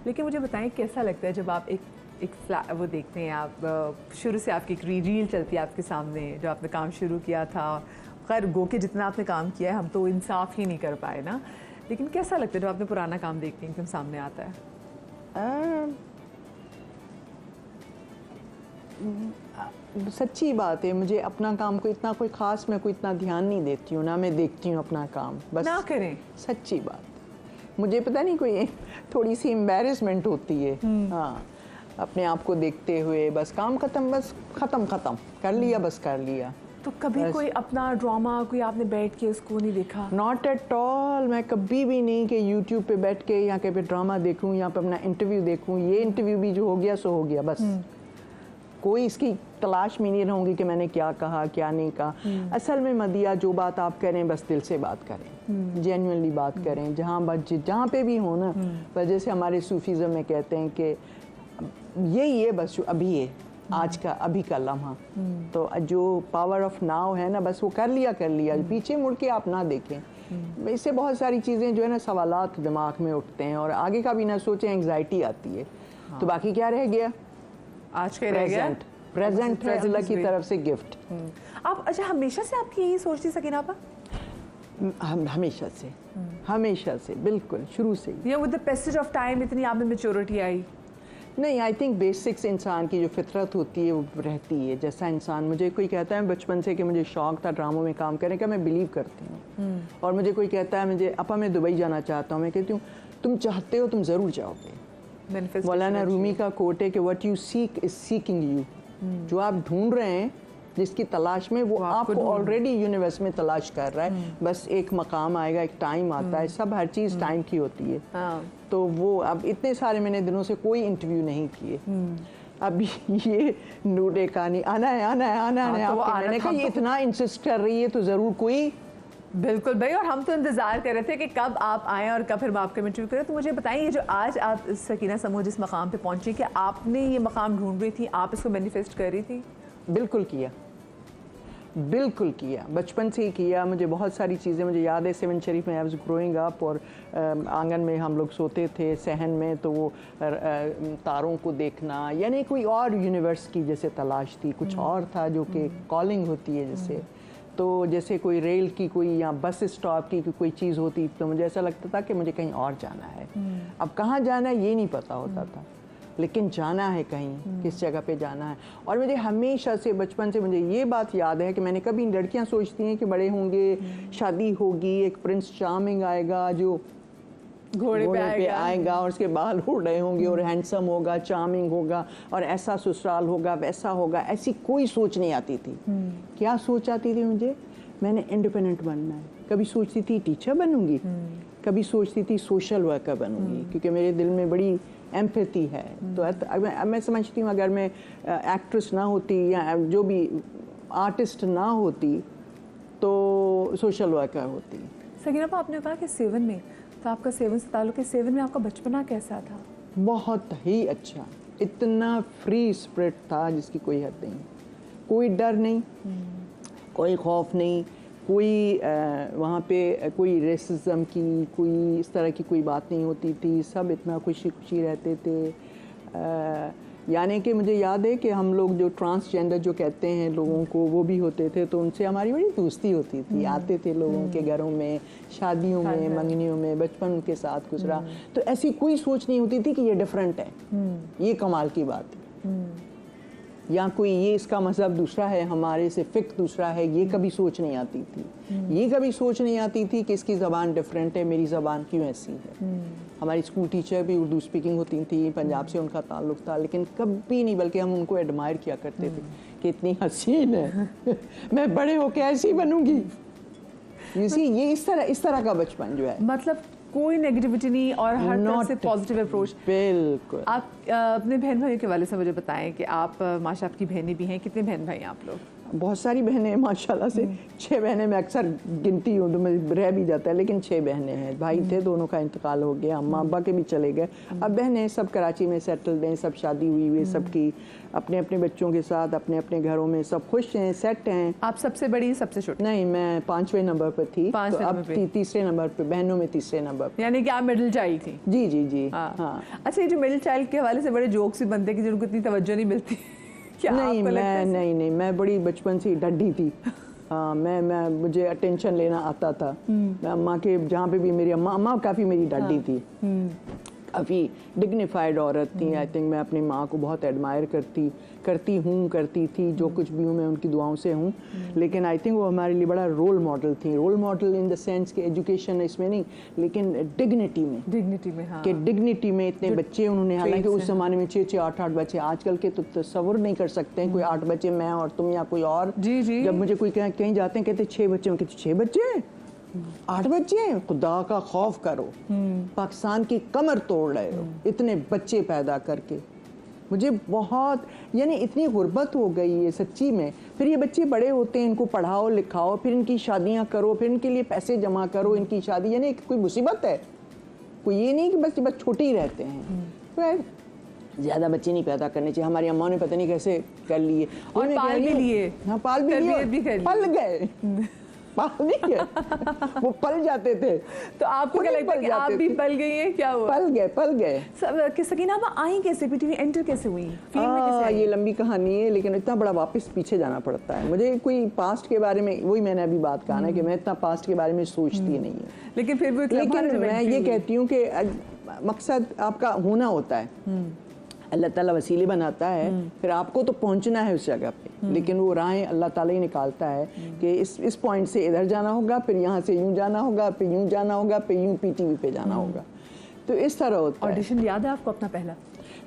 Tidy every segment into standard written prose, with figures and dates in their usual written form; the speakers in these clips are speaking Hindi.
लेकिन मुझे बताएं कैसा लगता है जब आप एक वो देखते हैं, आप शुरू से आपकी एक रील चलती है आपके सामने जो आपने काम शुरू किया था। खैर गो के जितना आपने काम किया है हम तो इंसाफ ही नहीं कर पाए ना, लेकिन कैसा लगता है जब आपने पुराना काम देखते हैं एकदम सामने आता है? सच्ची बात है, मुझे अपना काम को इतना कोई ख़ास मैं कोई इतना ध्यान नहीं देती हूँ ना, मैं देखती हूँ अपना काम बस। ना करें, सच्ची बात, मुझे पता नहीं कोई थोड़ी सी एम्बैरेसमेंट होती है। हाँ, अपने आप को देखते हुए बस काम ख़त्म, बस ख़त्म कर लिया, बस कर लिया। तो कभी कोई अपना ड्रामा कोई आपने बैठ के उसको नहीं देखा? नॉट एट ऑल, मैं कभी भी नहीं कि यूट्यूब पे बैठ के यहाँ कहीं पे ड्रामा देखूँ, यहाँ पे अपना इंटरव्यू देखूँ। ये इंटरव्यू भी जो हो गया सो हो गया बस। कोई इसकी तलाश में नहीं रहूँगी कि मैंने क्या कहा क्या नहीं कहा। असल में मदिया जो बात आप करें बस दिल से बात करें, जेन्युइनली बात करें, जहाँ पे भी हो ना। बस जैसे हमारे सूफीज़म में कहते हैं कि यही है बस जो अभी है, आज का अभी का लम्हा। तो जो पावर ऑफ नाउ है ना, बस वो कर लिया पीछे मुड़ के आप ना देखें। इससे बहुत सारी चीज़ें जो है ना सवालात दिमाग में उठते हैं और आगे का भी ना सोचें, एंग्जाइटी आती है। तो बाकी क्या रह गया, आज का रह गया, प्रेजेंट है अल्लाह की तरफ से गिफ्ट। आप अच्छा हमेशा से आपकी यही सोच थी सकीना आपा? हमेशा से बिल्कुल शुरू से ही। With the passage of time इतनी आप में मैच्योरिटी आई? नहीं, आई थिंक बेसिक्स इंसान की जो फितरत होती है वो रहती है। जैसा इंसान, मुझे कोई कहता है बचपन से कि मुझे शौक था ड्रामों में काम करने का, मैं बिलीव करती हूँ। और मुझे कोई कहता है मुझे अपा मैं दुबई जाना चाहता हूँ, मैं कहती हूँ तुम चाहते हो तुम ज़रूर जाओगे। मौलाना रूमी का कोट है कि what you seek is seeking you. जो आप ढूंढ रहे हैं, जिसकी तलाश में, वो आपको ऑलरेडी यूनिवर्स में तलाश कर रहा है। बस एक मकाम आएगा, एक टाइम आता है, सब हर चीज़ टाइम की होती है। तो वो अब इतने सारे मैंने दिनों से कोई इंटरव्यू नहीं किए। अभी ये नूरे कहानी आना है तो मैंने कहा ये इतना इंसिस्ट कर रही है तो ज़रूर कोई। बिल्कुल भाई, और हम तो इंतज़ार कर रहे थे कि कब आप आएँ और कब फिर आपका इंटरव्यू करें। तो मुझे बताइए, ये जो आज आप सकीना समूह जिस मकाम पे पहुंची, कि आपने ये मकाम ढूंढ रही थी, आप इसको मैनिफेस्ट कर रही थी? बिल्कुल किया, बचपन से ही किया। मुझे बहुत सारी चीज़ें मुझे याद है, 7 शरीफ में आई वाज ग्रोइंग अप और आंगन में हम लोग सोते थे सहन में, तो वो तारों को देखना, यानी कोई और यूनिवर्स की जैसे तलाश थी, कुछ और था जो कि कॉलिंग होती है जैसे। तो जैसे कोई रेल की कोई या बस स्टॉप की कोई चीज़ होती तो मुझे ऐसा लगता था कि मुझे कहीं और जाना है। अब कहाँ जाना है ये नहीं पता होता था, लेकिन जाना है कहीं, किस जगह पे जाना है। और मुझे हमेशा से बचपन से मुझे ये बात याद है कि मैंने कभी, लड़कियां सोचती हैं कि बड़े होंगे, शादी होगी, एक प्रिंस चार्मिंग आएगा जो घोड़े पे आएगा और उसके बाल उड़ रहे होंगे और हैंडसम होगा, चार्मिंग होगा और ऐसा ससुराल होगा, वैसा होगा। ऐसी कोई सोच नहीं आती थी। क्या सोच आती थी मुझे, मैंने इंडिपेंडेंट बनना है। कभी सोचती थी टीचर बनूंगी, कभी सोचती थी सोशल वर्कर बनूंगी, क्योंकि मेरे दिल में बड़ी एम्पैथी है। तो मैं समझती हूँ अगर मैं एक्ट्रेस ना होती या जो भी आर्टिस्ट ना होती तो सोशल वर्कर होती। सकीना आपने कहा कि 7 में, तो आपका 7 से ताल्लुक है। 7 में आपका बचपना कैसा था? बहुत ही अच्छा, इतना फ्री स्पिरिट था जिसकी कोई हद नहीं। कोई डर नहीं, कोई खौफ नहीं, कोई वहाँ पे कोई रेसिज्म की, कोई इस तरह की कोई बात नहीं होती थी। सब इतना खुशी खुशी रहते थे। यानी कि मुझे याद है कि हम लोग जो ट्रांसजेंडर जो कहते हैं लोगों को, वो भी होते थे, तो उनसे हमारी बड़ी दोस्ती होती थी। आते थे लोगों के घरों में, शादियों में, मंगनियों में, बचपन उनके साथ गुजरा। तो ऐसी कोई सोच नहीं होती थी कि ये डिफरेंट है, ये कमाल की बात है, या कोई ये इसका मज़हब दूसरा है, हमारे से फ़िक्र दूसरा है। ये कभी सोच नहीं आती थी। ये कभी सोच नहीं आती थी कि इसकी ज़बान डिफरेंट है, मेरी ज़बान क्यों ऐसी है। हमारी स्कूल टीचर भी उर्दू स्पीकिंग होती थी, पंजाब से उनका ताल्लुक़ था, लेकिन कभी नहीं, बल्कि हम उनको एडमायर किया करते थे कि इतनी हसीन है मैं बड़े होकर ऐसी बनूंगी। ये इस तरह का बचपन जो है, मतलब कोई नेगेटिविटी नहीं और हर तरह से पॉजिटिव अप्रोच। बिल्कुल। आप अपने बहन भाइयों के वाले से मुझे बताएं कि आप माशा आपकी बहनें भी हैं, कितने बहन भाई हैं आप लोग? बहुत सारी बहनें हैं माशाल्लाह से। 6 बहनें मैं अक्सर गिनती हूँ तो मैं रह भी जाता है, लेकिन 6 बहनें हैं। भाई थे, दोनों का इंतकाल हो गया, अम्मा अब्बा के भी चले गए। अब बहनें सब कराची में सेटल्ड हैं, सब शादी हुई हुई, सबकी अपने अपने बच्चों के साथ अपने अपने घरों में सब खुश हैं, सेट हैं। आप सबसे बड़ी, सबसे छोटी? नहीं, मैं 5वें नंबर पर थी, तो 5वें अब नंबर पे। तीसरे नंबर पे, बहनों में तीसरे नंबर पे। यानी कि आप मिडिल चाइल्ड थी? जी जी जी। हाँ। अच्छा, ये जो मिडिल चाइल्ड के हवाले से बड़े जोक्स भी बनते हैं कि जिनको इतनी तवज्जो नहीं मिलती। क्या नहीं, आपको लगता है? नहीं, मैं बड़ी बचपन से डड्डी थी। हाँ, मैं मुझे अटेंशन लेना आता था। मैं अम्मा के जहाँ पे भी मेरी अम्मा काफ़ी मेरी डड्डी थी, काफ़ी डिग्निफाइड औरत थी। आई थिंक मैं अपनी माँ को बहुत एडमायर करती थी, जो कुछ भी हूँ मैं उनकी दुआओं से हूँ। लेकिन आई थिंक वो हमारे लिए बड़ा रोल मॉडल थी। Role model in the sense कि एजुकेशन इसमें नहीं, लेकिन डिग्निटी में, हाँ। कि डिग्निटी में इतने बच्चे उन्होंने, हालांकि उस ज़माने में 6-6 8-8 बच्चे, आजकल के तो तस्वुर नहीं कर सकते हैं। कोई 8 बच्चे, मैं और तुम या कोई और। जी जी। जब मुझे कोई कहीं जाते हैं कहते 6 बच्चे, मैं कहती 6 बच्चे, 8 बच्चे, खुदा का खौफ करो, पाकिस्तान की कमर तोड़ रहे हो इतने बच्चे पैदा करके। मुझे बहुत, यानी इतनी गुर्बत हो गई है सच्ची में। फिर ये बच्चे बड़े होते हैं, इनको पढ़ाओ लिखाओ, फिर इनकी शादियां करो, फिर इनके लिए पैसे जमा करो, इनकी शादी, यानी कोई मुसीबत है। कोई ये नहीं कि बस छोटे ही रहते हैं। तो ज़्यादा बच्चे नहीं पैदा करने चाहिए। हमारी अम्मा ने पता नहीं कैसे कर लिए, और पाल भी लिए। हाँ, पाल भी लिए, पल गए, पाल नहीं गए, वो पल जाते थे। तो आपको क्या लगता है कि आप भी पल गई हैं? क्या हुआ? पल गए। कि सकीना आप आई कैसे, पीटीवी एंटर कैसे हुई, फिल्म में कैसे आई? ये लंबी कहानी है, लेकिन इतना बड़ा वापस पीछे जाना पड़ता है मुझे। कोई पास्ट के बारे में, वही मैंने अभी बात कहा ना कि मैं इतना पास्ट के बारे में सोचती नहीं है। लेकिन फिर भी लेकिन मैं ये कहती हूँ कि मकसद आपका होना होता है। अल्लाह ताला वसीले बनाता है, फिर आपको तो पहुंचना है उस जगह पे, लेकिन वो राहें अल्लाह ताला ही निकालता है कि इस पॉइंट से इधर जाना होगा, फिर यहाँ से यूँ जाना होगा, फिर यूँ जाना होगा, फिर यूँ पीटीवी पे जाना होगा। तो इस तरह होता है। ऑडिशन याद है आपको अपना पहला?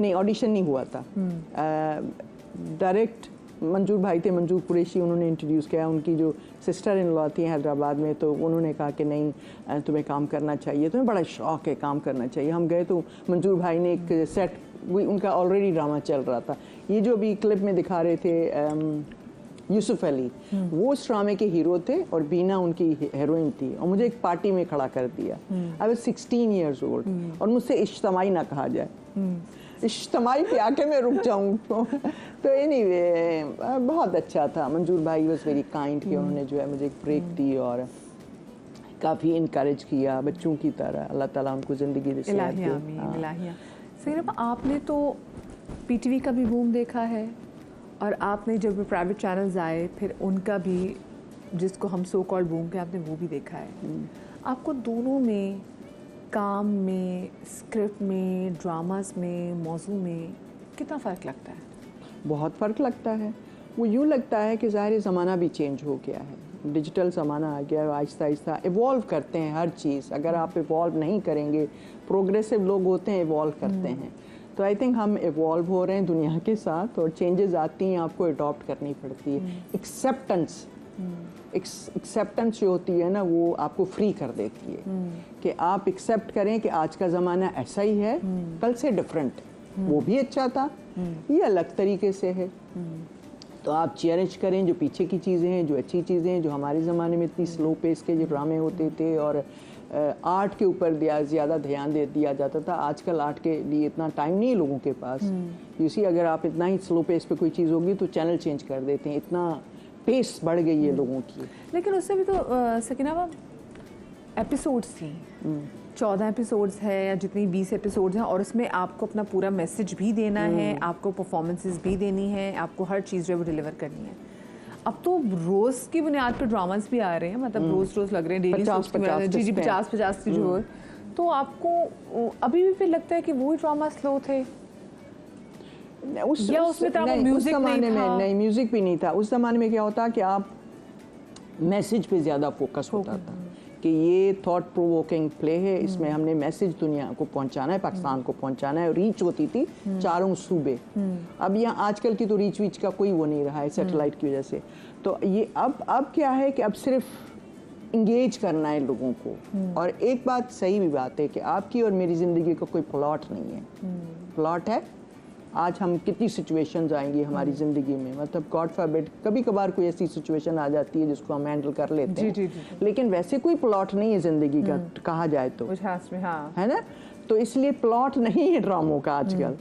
नहीं, ऑडिशन नहीं हुआ था। डायरेक्ट मंजूर भाई थे, मंजूर कुरैशी, उन्होंने इंट्रोड्यूस किया। उनकी जो सिस्टर इन लॉ थी हैदराबाद में, तो उन्होंने कहा कि नहीं, तुम्हें काम करना चाहिए, तुम्हें बड़ा शौक है, काम करना चाहिए। हम गए तो मंजूर भाई ने एक सेट, उनका ऑलरेडी ड्रामा चल रहा था। ये जो अभी क्लिप में दिखा रहे थे यूसुफ अली, वो उस ड्रामे के हीरो थे और बीना उनकी हीरोइन थी। और मुझे एक पार्टी में खड़ा कर दिया। आई वाज 16 ईयर्स ओल्ड, और मुझसे इज्तिमाई ना कहा जाए, इज्तिमाई पे आके मैं रुक जाऊँ। तो एनीवे बहुत अच्छा था। मंजूर भाई वॉज वेरी काइंड कि उन्होंने जो है मुझे एक ब्रेक दी और काफ़ी इनकरेज किया बच्चों की तरह। अल्लाह ताला उनको ज़िंदगी दे। सकीना, आपने तो पीटीवी का भी बूम देखा है, और आपने जब प्राइवेट चैनल्स आए फिर उनका भी, जिसको हम सो कॉल्ड बूम के, आपने वो भी देखा है। आपको दोनों में, काम में, स्क्रिप्ट में, ड्रामास में, मौजू में कितना फ़र्क लगता है? बहुत फ़र्क लगता है। वो यूँ लगता है कि ज़ाहिर ज़माना भी चेंज हो गया है, डिजिटल ज़माना आ गया है, आहिस्ता आहिस्ता इवॉल्व करते हैं हर चीज़। अगर आप इवॉल्व नहीं करेंगे, प्रोग्रेसिव लोग होते हैं, इवॉल्व करते हैं। तो आई थिंक हम इवॉल्व हो रहे हैं दुनिया के साथ, और चेंजेस आती हैं, आपको अडॉप्ट करनी पड़ती है। एक्सेप्टेंस जो होती है ना, वो आपको फ्री कर देती है कि आप एक्सेप्ट करें कि आज का ज़माना ऐसा ही है, कल से डिफरेंट। वो भी अच्छा था, ये अलग तरीके से है। तो आप चेरिश करें जो पीछे की चीज़ें हैं, जो अच्छी चीज़ें हैं, जो हमारे ज़माने में इतनी स्लो पेस के जो ड्रामे होते थे और आर्ट के ऊपर ज़्यादा ध्यान दिया जाता था। आजकल आर्ट के लिए इतना टाइम नहीं है लोगों के पास। यूसी अगर आप इतना ही स्लो पेस पे कोई चीज़ होगी तो चैनल चेंज कर देते हैं, इतना पेस बढ़ गई है लोगों की। लेकिन उससे भी तो सकीना एपिसोड्स थी, 14 एपिसोड्स है या जितनी 20 एपिसोड्स हैं, और उसमें आपको अपना पूरा मैसेज भी देना है, आपको परफॉर्मेंसेस भी देनी है, आपको हर चीज़ जो है वो डिलीवर करनी है। अब तो रोज़ की बुनियाद पर ड्रामास भी आ रहे हैं, मतलब रोज़ लग रहे हैं, डेली 50-50 जो है। तो आपको अभी भी फिर लगता है कि वही ड्रामा स्लो थे, या उसमें तरह म्यूजिक नहीं था? नहीं, म्यूजिक भी नहीं था। उस ज़माने में क्या होता कि आप मैसेज पे ज़्यादा फोकस होता था कि ये थॉट प्रोवोकिंग प्ले है, इसमें हमने मैसेज दुनिया को पहुंचाना है, पाकिस्तान को पहुंचाना है। रीच होती थी चारों सूबे। अब यहाँ आजकल की तो रीच वीच का कोई वो नहीं रहा है सैटेलाइट की वजह से। तो ये अब क्या है कि अब सिर्फ इंगेज करना है लोगों को। और एक बात, सही भी बात है कि आपकी और मेरी ज़िंदगी का कोई प्लॉट नहीं है। प्लॉट है आज हम कितनी सिचुएशंस आएंगी हमारी ज़िंदगी में, मतलब गॉड फॉरबिड कभी कभार कोई ऐसी सिचुएशन आ जाती है जिसको हम हैंडल कर लेते हैं। जी। लेकिन वैसे कोई प्लॉट नहीं है ज़िंदगी का कहा जाए तो, हाँ। है ना। तो इसलिए प्लॉट नहीं है ड्रामों का आजकल।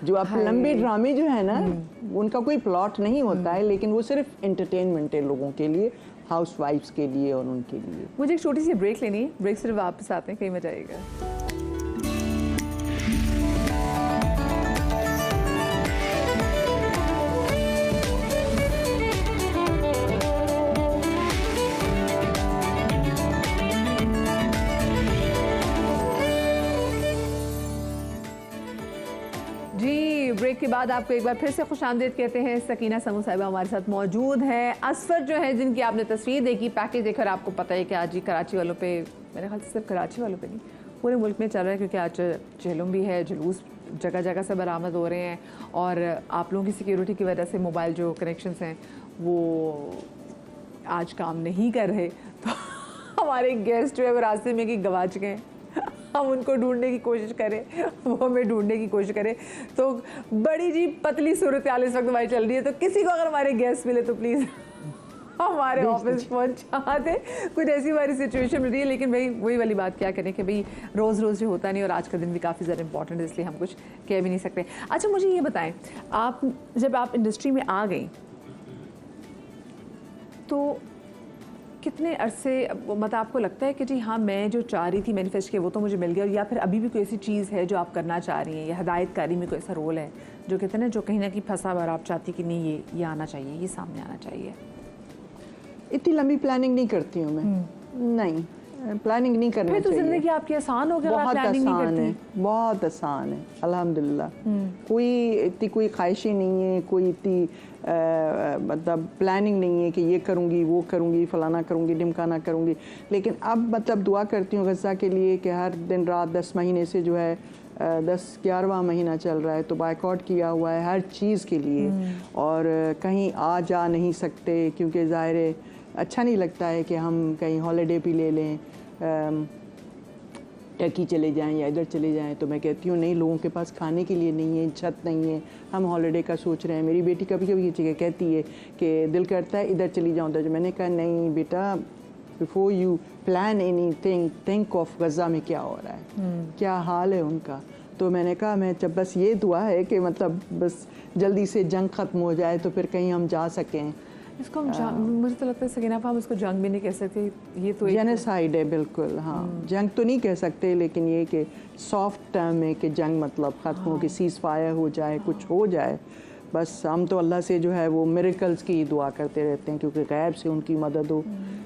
जो आप लंबे ड्रामे जो है ना उनका कोई प्लॉट नहीं होता है, लेकिन वो सिर्फ एंटरटेनमेंट है लोगों के लिए, हाउस वाइफ्स के लिए और उनके लिए। मुझे एक छोटी सी ब्रेक लेनी है, ब्रेक से वापस आते हैं, कहीं मजा आएगा। ब्रेक के बाद आपको एक बार फिर से खुशामदीद कहते हैं। सकीना समू साहिबा हमारे साथ मौजूद हैं। असफर जो है जिनकी आपने तस्वीर देखी, पैकेज देखकर आपको पता है कि आज ही कराची वालों पे, मेरे ख्याल से सिर्फ कराची वालों पे नहीं पूरे मुल्क में चल रहा है, क्योंकि आज जेलों भी है, जुलूस जगह जगह से बरामद हो रहे हैं और आप लोगों की सिक्योरिटी की वजह से मोबाइल जो कनेक्शंस हैं वो आज काम नहीं कर रहे। तो हमारे गेस्ट जो है वो रास्ते में कि गवाच गए, हम उनको ढूंढने की कोशिश करें, वो हमें ढूंढने की कोशिश करें। तो बड़ी जी पतली सूरत हाल इस वक्त हमारी चल रही है, तो किसी को अगर हमारे गेस्ट मिले तो प्लीज़ हमारे ऑफिस पहुंचा दे। कुछ ऐसी हमारी सिचुएशन मिल रही है, लेकिन भाई वही वाली बात क्या करें कि भाई रोज़ रोज़ जो होता नहीं, और आज का दिन भी काफ़ी ज़्यादा इंपॉर्टेंट है, इसलिए हम कुछ कह भी नहीं सकते। अच्छा मुझे ये बताएं, आप जब आप इंडस्ट्री में आ गई तो कितने अरसे, मतलब आपको लगता है कि जी हाँ मैं जो चाह रही थी मैनिफेस्ट किया वो तो मुझे मिल गया, या फिर अभी भी कोई ऐसी चीज़ है जो आप करना चाह रही हैं, या हिदायतकारी में कोई ऐसा रोल है जो कहते हैं ना, जो कहीं ना कहीं फंसा और आप चाहती कि नहीं ये आना चाहिए, ये सामने आना चाहिए? इतनी लंबी प्लानिंग नहीं करती हूँ मैं, नहीं प्लानिंग नहीं करनी चाहिए। तो जिंदगी आपकी आसान हो गया, बहुत प्लानिंग नहीं आसान करती? है, बहुत आसान है अल्हम्दुलिल्लाह। कोई इतनी कोई ख्वाहिशें नहीं है, कोई इतनी मतलब प्लानिंग नहीं है कि ये करूँगी वो करूँगी फलाना करूँगी ढिमकाना करूँगी। लेकिन अब मतलब दुआ करती हूँ गज़ा के लिए कि हर दिन रात 10 महीने से जो है 10-11वां महीना चल रहा है, तो बायकॉट किया हुआ है हर चीज़ के लिए, और कहीं आ जा नहीं सकते क्योंकि ज़ाहिर है अच्छा नहीं लगता है कि हम कहीं हॉलिडे भी ले लें, टर्की चले जाएं या इधर चले जाएं। तो मैं कहती हूँ नहीं, लोगों के पास खाने के लिए नहीं है, छत नहीं है, हम हॉलिडे का सोच रहे हैं। मेरी बेटी कभी कभी ये चीज़ें कहती है कि दिल करता है इधर चली जाऊँ उधर। मैंने कहा नहीं बेटा, before you plan anything think of Gaza में क्या हो रहा है, क्या हाल है उनका। तो मैंने कहा मैं जब बस ये दुआ है कि मतलब बस जल्दी से जंग ख़त्म हो जाए तो फिर कहीं हम जा सकें। इसको हम मुझे तो लगता है सकीना आप इसको जंग भी नहीं कह सकते, ये तो जेनोसाइड है बिल्कुल। हाँ जंग तो नहीं कह सकते, लेकिन ये कि सॉफ्ट टर्म है कि जंग मतलब ख़त्म हो, कि सीज़ फायर हो जाए, कुछ हो जाए। बस हम तो अल्लाह से जो है वो मिरेकल्स की दुआ करते रहते हैं, क्योंकि गैब से उनकी मदद हो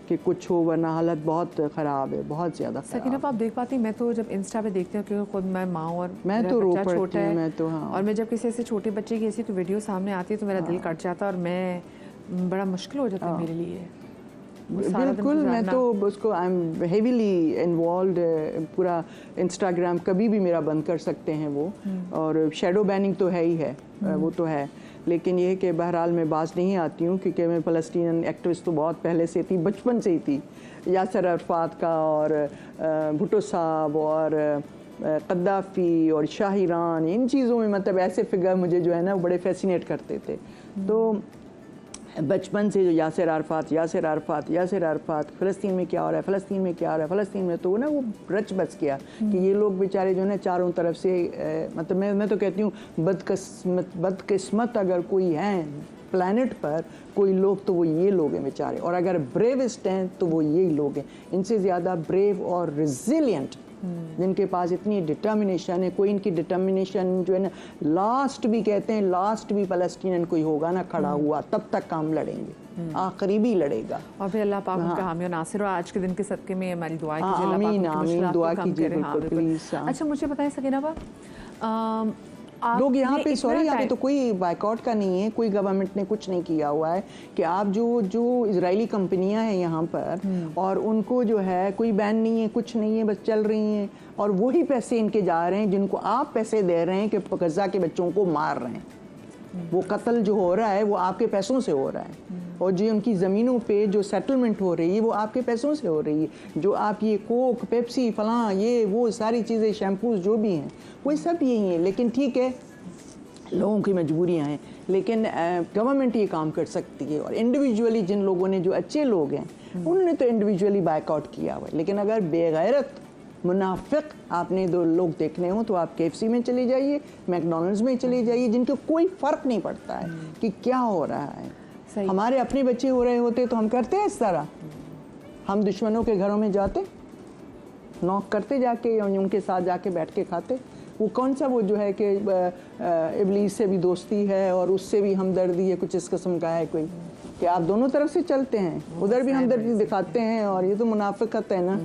कि कुछ हो, वरना हालत बहुत ख़राब है, बहुत ज़्यादा। सकीना आप देख पाती, मैं तो जब इंस्टा पे देखती हूँ क्योंकि खुद मैं माँ और मैं तो रो छोटा पड़ती हूँ, है, मैं तो हाँ। और मैं जब किसी ऐसे छोटे बच्चे की ऐसी कोई वीडियो सामने आती है तो मेरा दिल कट जाता है, और मैं बड़ा मुश्किल हो जाता है मेरे लिए। बिल्कुल, मैं तो उसको आई एम हेवीली इन्वॉल्व, पूरा इंस्टाग्राम कभी भी मेरा बंद कर सकते हैं वो, और शेडो बैनिंग तो है ही है, वो तो है। लेकिन ये है कि बहरहाल मैं बाज नहीं आती हूँ, क्योंकि मैं फ़लस्तीन एक्टिविस्ट तो बहुत पहले से थी, बचपन से ही थी। यासर अरफात का और भुट्टो साहब और कद्दाफ़ी और शाह ईरान, इन चीज़ों में मतलब ऐसे फिगर मुझे जो है ना बड़े फैसिनेट करते थे। तो बचपन से जो यासर अरफात फ़लस्तीन में क्या हो रहा है, फ़लस्तीन में क्या हो रहा है, फ़लस्तीन में, तो ना वो रच बस गया कि ये लोग बेचारे जो है ना चारों तरफ से मतलब मैं तो कहती हूँ बदकिस्मत अगर कोई है प्लैनेट पर कोई लोग तो वो ये लोग हैं बेचारे, और अगर ब्रेवेस्ट हैं तो वो यही लोग हैं। इनसे ज़्यादा ब्रेव और रिजिलियंट, जिनके पास इतनी डिटर्मिनेशन है। कोई इनकी डिटर्मिनेशन जो है ना, लास्ट भी कहते हैं, लास्ट भी फ़लस्तीन कोई होगा ना खड़ा हुआ तब तक काम लड़ेंगे, आखिरी भी लड़ेगा। और फिर अल्लाह पाक उनका हामी और नासिर, और आज के दिन के सदके में हमारी दुआ कीजिए, आमीन आमीन, दुआ कीजिए बिल्कुल प्लीज़। अच्छा मुझे बताएं सकीना आप लोग यहाँ पे, सॉरी यहाँ पे तो कोई बायकॉट का नहीं है, कोई गवर्नमेंट ने कुछ नहीं किया हुआ है कि आप जो इजरायली कंपनियां हैं यहाँ पर, और उनको जो है कोई बैन नहीं है, कुछ नहीं है, बस चल रही हैं, और वही पैसे इनके जा रहे हैं जिनको आप पैसे दे रहे हैं कि गज़ा के बच्चों को मार रहे हैं। वो कत्ल जो हो रहा है वो आपके पैसों से हो रहा है, और जो उनकी ज़मीनों पे जो सेटलमेंट हो रही है वो आपके पैसों से हो रही है। जो आप ये कोक, पेप्सी, फलां, ये वो सारी चीज़ें, शैम्पूज जो भी हैं वो सब यही हैं। लेकिन ठीक है, लोगों की मजबूरियां हैं, लेकिन गवर्नमेंट ये काम कर सकती है। और इंडिविजुअली जिन लोगों ने, जो अच्छे लोग हैं, उन्होंने तो इंडिविजुअली बाइकआउट किया हुआ है। लेकिन अगर बेगैरत मुनाफिक आपने दो लोग देखने हो तो आप KFC में चले जाइए, मैकडोनल्ड्स में चले जाइए, जिनको कोई फ़र्क नहीं पड़ता है कि क्या हो रहा है। हमारे अपने बच्चे हो रहे होते तो हम करते हैं इस तरह, हम दुश्मनों के घरों में जाते, नॉक करते जाके, और उनके साथ जाके बैठ के खाते। वो कौन सा वो जो है कि इबलीस से भी दोस्ती है और उससे भी हमदर्दी है, कुछ इस किस्म का है कोई, कि आप दोनों तरफ से चलते हैं, उधर भी हमदर्दी दिखाते हैं, और ये तो मुनाफिकत है ना।